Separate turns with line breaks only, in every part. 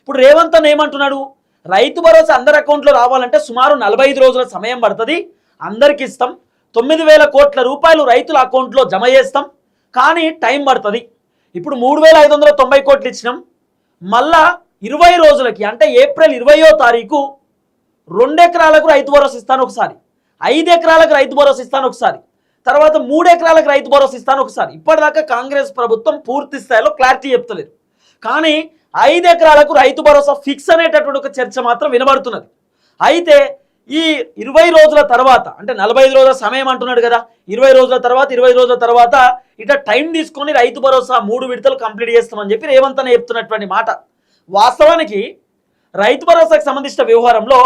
ఇప్పుడు రేవంత్ అన్న ఏమంటున్నాడు, రైతు భరోసా అందరి అకౌంట్లో రావాలంటే సుమారు 45 రోజుల సమయం పడుతుంది, అందరికి ఇస్తాం, 9,000 కోట్ల రూపాయలు రైతుల అకౌంట్లో జమ చేస్తాం, కానీ టైం పడుతుంది. ఇప్పుడు 3,590 కోట్లు ఇచ్చినాం, మళ్ళా 20 రోజులకి అంటే ఏప్రిల్ 20వ తారీఖు 2 ఎకరాలకు రైతు భరోసా ఇస్తాను ఒకసారి, 5 ఎకరాలకు రైతు భరోసా ఇస్తాను ఒకసారి, తర్వాత 3 ఎకరాలకు రైతు భరోసా ఇస్తాను ఒకసారి. ఇప్పటిదాకా కాంగ్రెస్ ప్రభుత్వం పూర్తి స్థాయిలో క్లారిటీ చెప్తలేదు, కానీ 5 ఎకరాలకు రైతు భరోసా ఫిక్స్ అనేటటువంటి ఒక చర్చ మాత్రం వినబడుతున్నది. అయితే ఈ 20 రోజుల తర్వాత అంటే 45 రోజుల సమయం అంటున్నాడు కదా, 20 రోజుల తర్వాత ఇట్లా టైం తీసుకొని రైతు భరోసా 3 విడతలు కంప్లీట్ చేస్తామని చెప్పి రేవంత్ అన్న చెప్తున్నటువంటి మాట. వాస్తవానికి రైతు భరోసాకు సంబంధించిన వ్యవహారంలో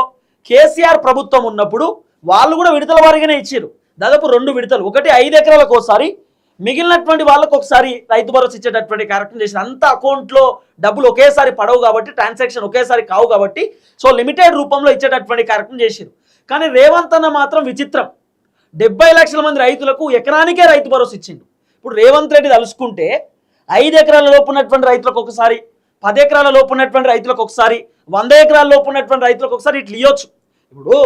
కేసీఆర్ ప్రభుత్వం ఉన్నప్పుడు వాళ్ళు కూడా విడతల వారీగానే ఇచ్చారు, దాదాపు 2 విడతలు, ఒకటి 5 ఎకరాలకు ఒకసారి, మిగిలినటువంటి వాళ్ళకు ఒకసారి రైతు భరోసా ఇచ్చేటటువంటి కార్యక్రమం చేసిన. అంత అకౌంట్లో డబ్బులు ఒకేసారి పడవు కాబట్టి, ట్రాన్సాక్షన్ ఒకేసారి కావు కాబట్టి, సో లిమిటెడ్ రూపంలో ఇచ్చేటటువంటి కార్యక్రమం చేశారు. కానీ రేవంత్ అన్న మాత్రం విచిత్రం, 70 లక్షల మంది రైతులకు ఎకరానికే రైతు భరోసా ఇచ్చిండు. ఇప్పుడు రేవంత్ రెడ్డి తలుసుకుంటే 5 ఎకరాల లోపు ఉన్నటువంటి రైతులకు ఒకసారి, 10 ఎకరాల లోపు ఉన్నటువంటి రైతులకు ఒకసారి, 100 ఎకరాల లోపు ఉన్నటువంటి రైతులకు ఒకసారి ఇట్లా ఇవ్వచ్చు. ఇప్పుడు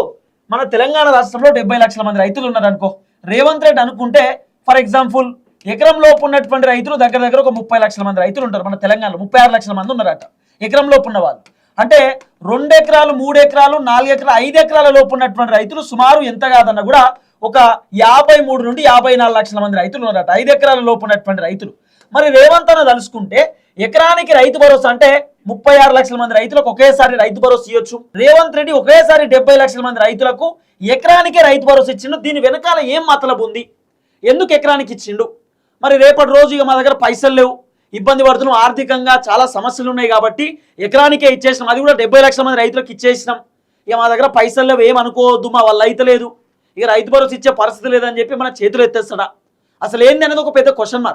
మన తెలంగాణ రాష్ట్రంలో 70 లక్షల మంది రైతులు ఉన్నారు అనుకో, రేవంత్ రెడ్డి అనుకుంటే ఫర్ ఎగ్జాంపుల్ ఎకరం లోపు ఉన్నటువంటి రైతులు దగ్గర ఒక 30 లక్షల మంది రైతులు ఉంటారు మన తెలంగాణలో, 36 లక్షల మంది ఉన్నారట ఎకరం లోపు ఉన్న వాళ్ళు. అంటే 2 ఎకరాలు, 3 ఎకరాలు, 4 ఎకరాలు, 5 ఎకరాల లోపు ఉన్నటువంటి రైతులు సుమారు ఎంత కాదన్నా కూడా ఒక 53 నుండి 54 లక్షల మంది రైతులు ఉన్నారట 5 ఎకరాల లోపు ఉన్నటువంటి రైతులు. మరి రేవంత్ అన్న తలుసుకుంటే ఎకరానికి రైతు భరోసా అంటే 36 లక్షల మంది రైతులకు ఒకేసారి రైతు భరోసా ఇవ్వచ్చు. రేవంత్ రెడ్డి ఒకేసారి 70 లక్షల మంది రైతులకు ఎకరానికే రైతు భరోసా ఇచ్చిండు. దీని వెనకాల ఏం మతలబు ఉంది, ఎందుకు ఎకరానికి ఇచ్చిండు? మరి రేపటి రోజు ఇక మా దగ్గర పైసలు లేవు, ఇబ్బంది పడుతున్నాం, ఆర్థికంగా చాలా సమస్యలు ఉన్నాయి కాబట్టి ఎకరానికే ఇచ్చేసినాం, అది కూడా 70 లక్షల మంది రైతులకు ఇచ్చేసినాం, ఇక మా దగ్గర పైసలు లేవు ఏమనుకోవద్దు, మా వల్ల అయితే లేదు, ఇక రైతు భరోసా ఇచ్చే పరిస్థితి లేదని చెప్పి మన చేతులు ఎత్తేస్తాడా? అసలు ఏంది అనేది ఒక పెద్ద క్వశ్చన్ మార్క్.